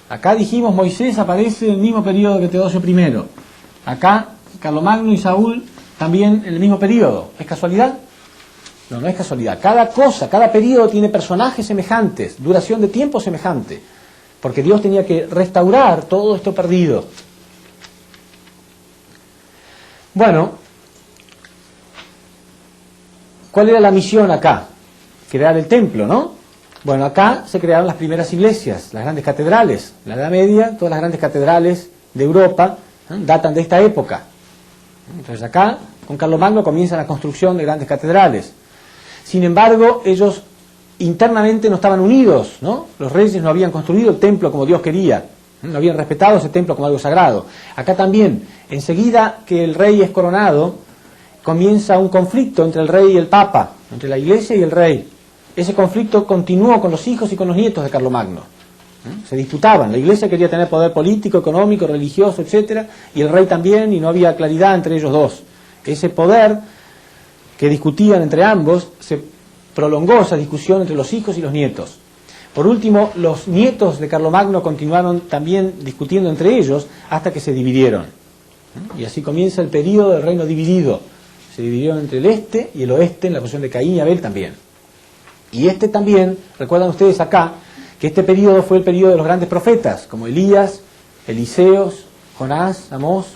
Acá dijimos Moisés aparece en el mismo periodo que Teodosio I. Acá Carlomagno y Saúl también en el mismo periodo. ¿Es casualidad? No, no es casualidad. Cada cosa, cada periodo tiene personajes semejantes, duración de tiempo semejante, porque Dios tenía que restaurar todo esto perdido. Bueno, ¿cuál era la misión acá? Crear el templo, ¿no? Bueno, acá se crearon las primeras iglesias, las grandes catedrales. En la Edad Media, todas las grandes catedrales de Europa datan de esta época. Entonces acá, con Carlomagno, comienza la construcción de grandes catedrales. Sin embargo, ellos internamente no estaban unidos, ¿no? Los reyes no habían construido el templo como Dios quería, no habían respetado ese templo como algo sagrado. Acá también, enseguida que el rey es coronado, comienza un conflicto entre el rey y el papa, entre la iglesia y el rey. Ese conflicto continuó con los hijos y con los nietos de Carlomagno. Se disputaban, la iglesia quería tener poder político, económico, religioso, etcétera, y el rey también, y no había claridad entre ellos dos. Ese poder que discutían entre ambos se prolongó esa discusión entre los hijos y los nietos. Por último, los nietos de Carlomagno continuaron también discutiendo entre ellos hasta que se dividieron. Y así comienza el periodo del reino dividido. Se dividieron entre el este y el oeste en la posición de Caín y Abel también. Y este también, recuerdan ustedes acá, que este periodo fue el periodo de los grandes profetas, como Elías, Eliseos, Jonás, Amós.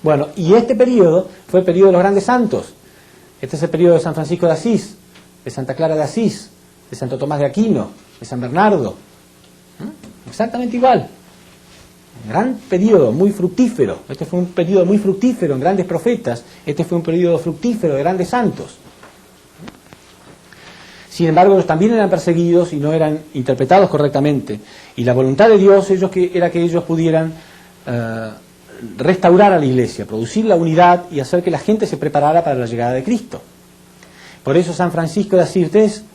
Bueno, y este periodo fue el periodo de los grandes santos. Este es el periodo de San Francisco de Asís, de Santa Clara de Asís, de Santo Tomás de Aquino, de San Bernardo. Exactamente igual. Un gran periodo, muy fructífero. Este fue un periodo muy fructífero en grandes profetas. Este fue un periodo fructífero de grandes santos. Sin embargo, ellos también eran perseguidos y no eran interpretados correctamente. Y la voluntad de Dios era que ellos pudieran restaurar a la iglesia, producir la unidad y hacer que la gente se preparara para la llegada de Cristo. Por eso San Francisco de Asís,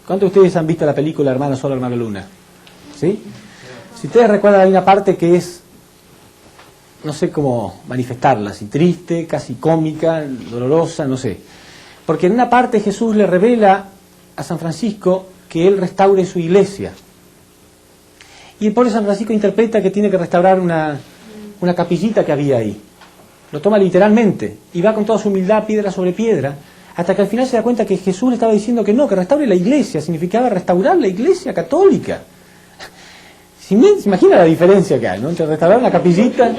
¿cuántos de ustedes han visto la película Hermano Sol, Hermano Luna? ¿Sí? Si ustedes recuerdan, hay una parte que es, no sé cómo manifestarla, así triste, casi cómica, dolorosa, no sé. Porque en una parte Jesús le revela a San Francisco que él restaure su iglesia. Y el pobre San Francisco interpreta que tiene que restaurar una capillita que había ahí. Lo toma literalmente y va con toda su humildad, piedra sobre piedra, hasta que al final se da cuenta que Jesús le estaba diciendo que no, que restaure la iglesia, significaba restaurar la iglesia católica. ¿Se imagina la diferencia que hay, ¿no? Entre restaurar una capillita?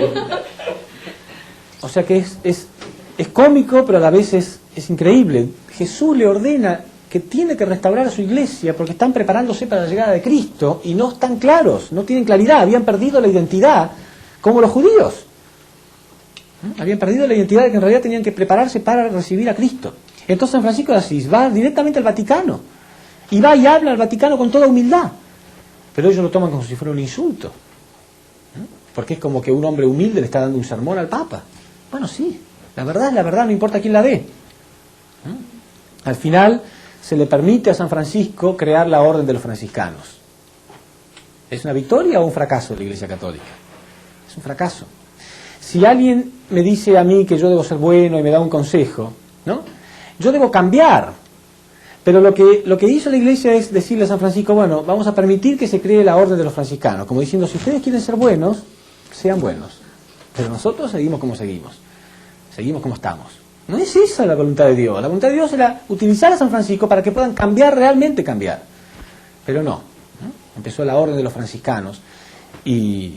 O sea que es cómico, pero a la vez es increíble. Jesús le ordena que tiene que restaurar a su iglesia porque están preparándose para la llegada de Cristo y no están claros, no tienen claridad, habían perdido la identidad como los judíos. Habían perdido la identidad de que en realidad tenían que prepararse para recibir a Cristo. Entonces San Francisco de Asís va directamente al Vaticano y va y habla al Vaticano con toda humildad, pero ellos lo toman como si fuera un insulto, porque es como que un hombre humilde le está dando un sermón al Papa. Bueno, sí, la verdad es la verdad, no importa quién la dé. Al final se le permite a San Francisco crear la orden de los franciscanos. ¿Es una victoria o un fracaso de la Iglesia Católica? Es un fracaso. Si alguien me dice a mí que yo debo ser bueno y me da un consejo, ¿no? Yo debo cambiar. Pero lo que hizo la Iglesia es decirle a San Francisco, bueno, vamos a permitir que se cree la orden de los franciscanos, como diciendo, si ustedes quieren ser buenos, sean buenos. Pero nosotros seguimos como seguimos como estamos. No es esa la voluntad de Dios. La voluntad de Dios era utilizar a San Francisco para que puedan cambiar, realmente cambiar. Pero no. Empezó la orden de los franciscanos y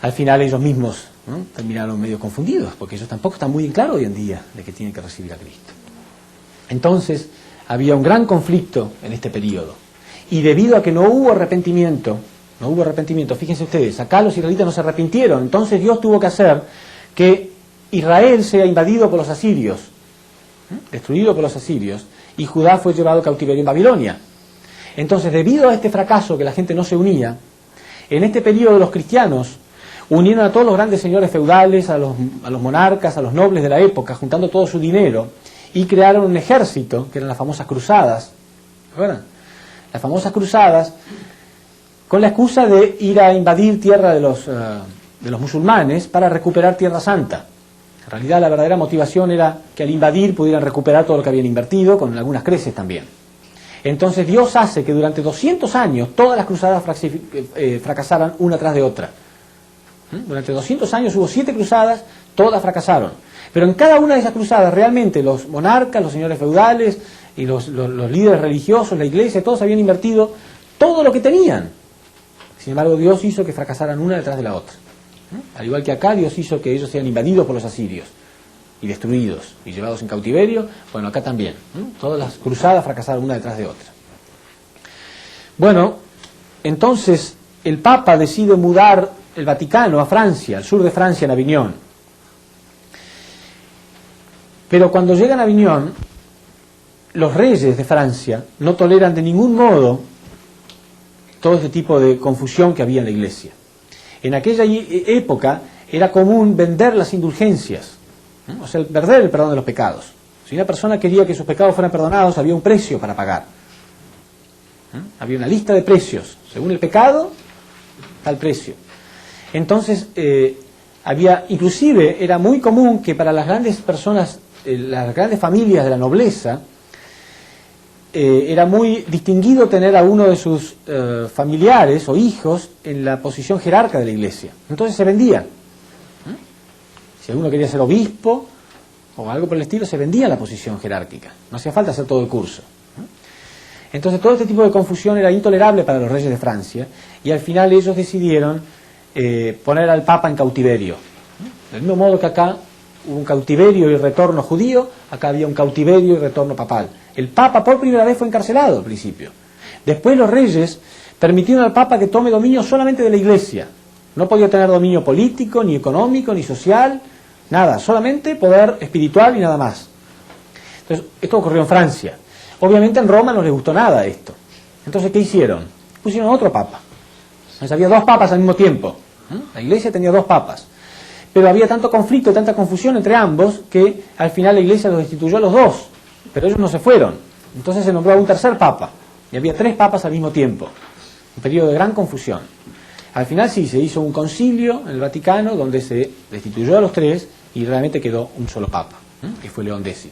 al final ellos mismos, ¿no?, terminaron medio confundidos, porque ellos tampoco están muy en claro hoy en día de que tienen que recibir a Cristo. Entonces había un gran conflicto en este periodo. Y debido a que no hubo arrepentimiento, fíjense ustedes, acá los israelitas no se arrepintieron, entonces Dios tuvo que hacer que Israel sea invadido por los asirios, destruido por los asirios, y Judá fue llevado cautiverio en Babilonia. Entonces, debido a este fracaso, que la gente no se unía, en este periodo los cristianos unieron a todos los grandes señores feudales, a los monarcas, a los nobles de la época, juntando todo su dinero, y crearon un ejército, que eran las famosas cruzadas. ¿Recuerdan? Las famosas cruzadas, con la excusa de ir a invadir tierra de los musulmanes para recuperar Tierra Santa. En realidad la verdadera motivación era que al invadir pudieran recuperar todo lo que habían invertido, con algunas creces también. Entonces Dios hace que durante 200 años todas las cruzadas fracasaran una tras de otra. Durante 200 años hubo 7 cruzadas, todas fracasaron. Pero en cada una de esas cruzadas realmente los monarcas, los señores feudales y los líderes religiosos, la iglesia, todos habían invertido todo lo que tenían. Sin embargo, Dios hizo que fracasaran una detrás de la otra. Al igual que acá, Dios hizo que ellos sean invadidos por los asirios y destruidos y llevados en cautiverio. Bueno, acá también. Todas las cruzadas fracasaron una detrás de otra. Bueno, entonces el Papa decide mudar el Vaticano a Francia, al sur de Francia, en Aviñón. Pero cuando llegan a Aviñón, los reyes de Francia no toleran de ningún modo todo este tipo de confusión que había en la Iglesia. En aquella época era común vender las indulgencias, o sea, perder el perdón de los pecados. Si una persona quería que sus pecados fueran perdonados, había un precio para pagar. Había una lista de precios. Según el pecado, tal precio. Entonces, inclusive era muy común que para las grandes personas, las grandes familias de la nobleza, era muy distinguido tener a uno de sus familiares o hijos en la posición jerarca de la iglesia. Entonces se vendía. Si alguno quería ser obispo o algo por el estilo, se vendía la posición jerárquica. No hacía falta hacer todo el curso. Entonces todo este tipo de confusión era intolerable para los reyes de Francia y al final ellos decidieron poner al Papa en cautiverio. Del mismo modo que acá hubo un cautiverio y retorno judío, acá había un cautiverio y retorno papal. El Papa por primera vez fue encarcelado al principio. Después los reyes permitieron al Papa que tome dominio solamente de la Iglesia. No podía tener dominio político, ni económico, ni social, nada, solamente poder espiritual y nada más. Entonces, esto ocurrió en Francia. Obviamente en Roma no les gustó nada esto. Entonces, ¿qué hicieron? Pusieron otro Papa. Entonces había 2 papas al mismo tiempo. La Iglesia tenía 2 papas. Pero había tanto conflicto, tanta confusión entre ambos, que al final la Iglesia los destituyó a los 2. pero ellos no se fueron. Entonces se nombró a un tercer papa, y había 3 papas al mismo tiempo, un periodo de gran confusión. Al final sí, se hizo un concilio en el Vaticano donde se destituyó a los 3 y realmente quedó un solo papa, que fue León X.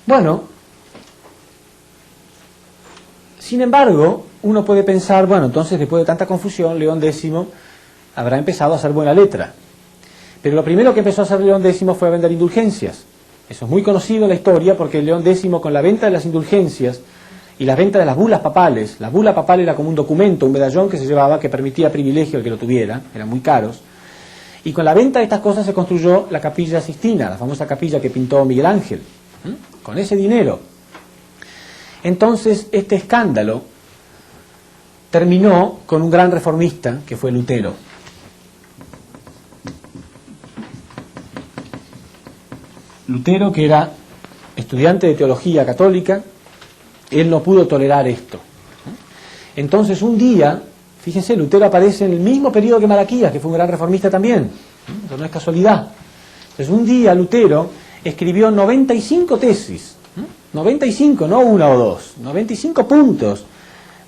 Bueno, sin embargo, uno puede pensar, bueno, entonces después de tanta confusión, León X habrá empezado a hacer buena letra. Pero lo primero que empezó a hacer León X fue a vender indulgencias. Eso es muy conocido en la historia porque León X, con la venta de las indulgencias y la venta de las bulas papales, la bula papal era como un documento, un medallón que se llevaba que permitía privilegio al que lo tuviera, eran muy caros, y con la venta de estas cosas se construyó la Capilla Sixtina, la famosa capilla que pintó Miguel Ángel, con ese dinero. Entonces este escándalo terminó con un gran reformista que fue Lutero. Lutero, que era estudiante de teología católica, él no pudo tolerar esto. Entonces un día, fíjense, Lutero aparece en el mismo periodo que Malaquías, que fue un gran reformista también. Eso no es casualidad. Entonces un día Lutero escribió 95 tesis, 95, no 1 o 2, 95 puntos,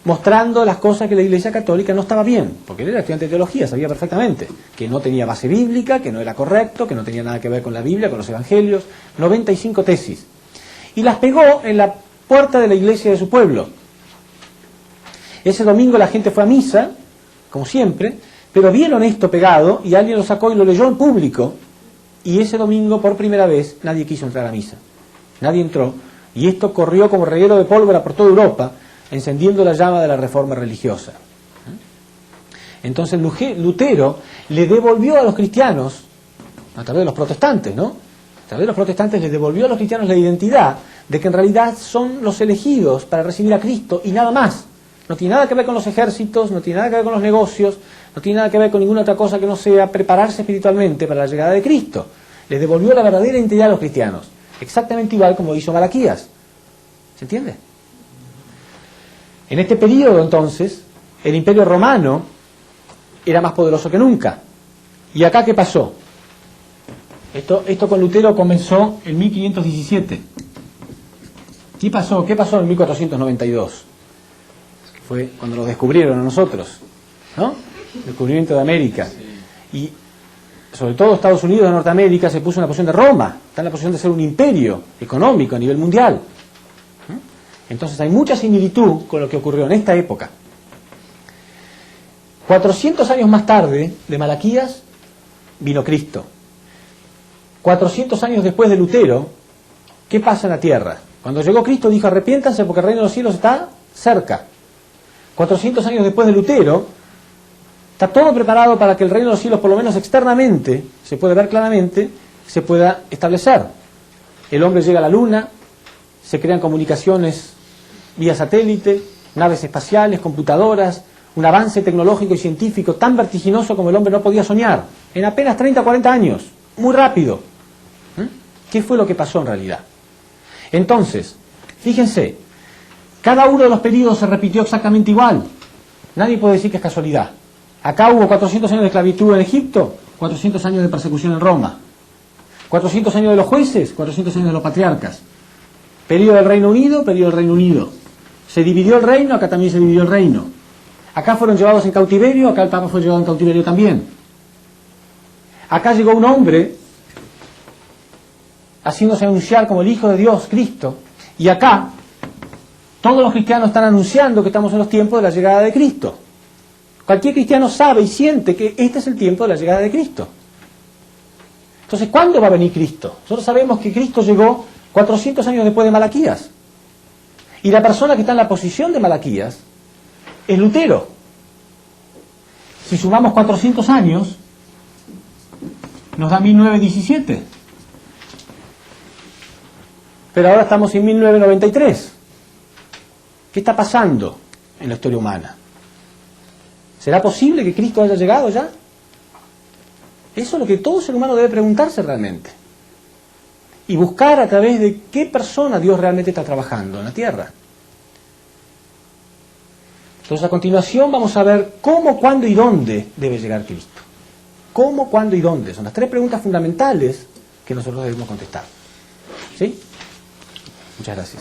mostrando las cosas que la Iglesia Católica no estaba bien, porque él era estudiante de teología, sabía perfectamente que no tenía base bíblica, que no era correcto, que no tenía nada que ver con la Biblia, con los Evangelios, 95 tesis. Y las pegó en la puerta de la iglesia de su pueblo. Ese domingo la gente fue a misa, como siempre, pero vieron esto pegado y alguien lo sacó y lo leyó en público, y ese domingo por primera vez nadie quiso entrar a misa. Nadie entró, y esto corrió como reguero de pólvora por toda Europa, encendiendo la llama de la reforma religiosa. Entonces Lutero le devolvió a los cristianos, a través de los protestantes, ¿no? A través de los protestantes les devolvió a los cristianos la identidad de que en realidad son los elegidos para recibir a Cristo y nada más. No tiene nada que ver con los ejércitos, no tiene nada que ver con los negocios, no tiene nada que ver con ninguna otra cosa que no sea prepararse espiritualmente para la llegada de Cristo. Les devolvió la verdadera identidad a los cristianos, exactamente igual como hizo Malaquías. ¿Se entiende? En este periodo, entonces, el Imperio Romano era más poderoso que nunca. ¿Y acá qué pasó? Esto con Lutero comenzó en 1517. ¿Qué pasó? ¿Qué pasó en 1492? Fue cuando lo descubrieron a nosotros, ¿no? El descubrimiento de América. Y sobre todo Estados Unidos de Norteamérica se puso en la posición de Roma, está en la posición de ser un imperio económico a nivel mundial. Entonces hay mucha similitud con lo que ocurrió en esta época. 400 años más tarde de Malaquías vino Cristo. 400 años después de Lutero, ¿qué pasa en la tierra? Cuando llegó Cristo dijo: arrepiéntanse porque el reino de los cielos está cerca. 400 años después de Lutero, está todo preparado para que el reino de los cielos, por lo menos externamente, se puede ver claramente, se pueda establecer. El hombre llega a la luna, se crean comunicaciones vía satélite, naves espaciales, computadoras, un avance tecnológico y científico tan vertiginoso como el hombre no podía soñar, en apenas 30 o 40 años, muy rápido. ¿Qué fue lo que pasó en realidad? Entonces, fíjense, cada uno de los periodos se repitió exactamente igual. Nadie puede decir que es casualidad. Acá hubo 400 años de esclavitud en Egipto, 400 años de persecución en Roma, 400 años de los jueces, 400 años de los patriarcas. Periodo del Reino Unido, periodo del Reino Unido. Se dividió el reino, acá también se dividió el reino. Acá fueron llevados en cautiverio, acá el Papa fue llevado en cautiverio también. Acá llegó un hombre haciéndose anunciar como el Hijo de Dios, Cristo, y acá todos los cristianos están anunciando que estamos en los tiempos de la llegada de Cristo. Cualquier cristiano sabe y siente que este es el tiempo de la llegada de Cristo. Entonces, ¿cuándo va a venir Cristo? Nosotros sabemos que Cristo llegó 400 años después de Malaquías. Y la persona que está en la posición de Malaquías es Lutero. Si sumamos 400 años, nos da 1917. Pero ahora estamos en 1993. ¿Qué está pasando en la historia humana? ¿Será posible que Cristo haya llegado ya? Eso es lo que todo ser humano debe preguntarse realmente. Y buscar a través de qué persona Dios realmente está trabajando en la tierra. Entonces, a continuación vamos a ver cómo, cuándo y dónde debe llegar Cristo. ¿Cómo, cuándo y dónde? Son las 3 preguntas fundamentales que nosotros debemos contestar. ¿Sí? Muchas gracias.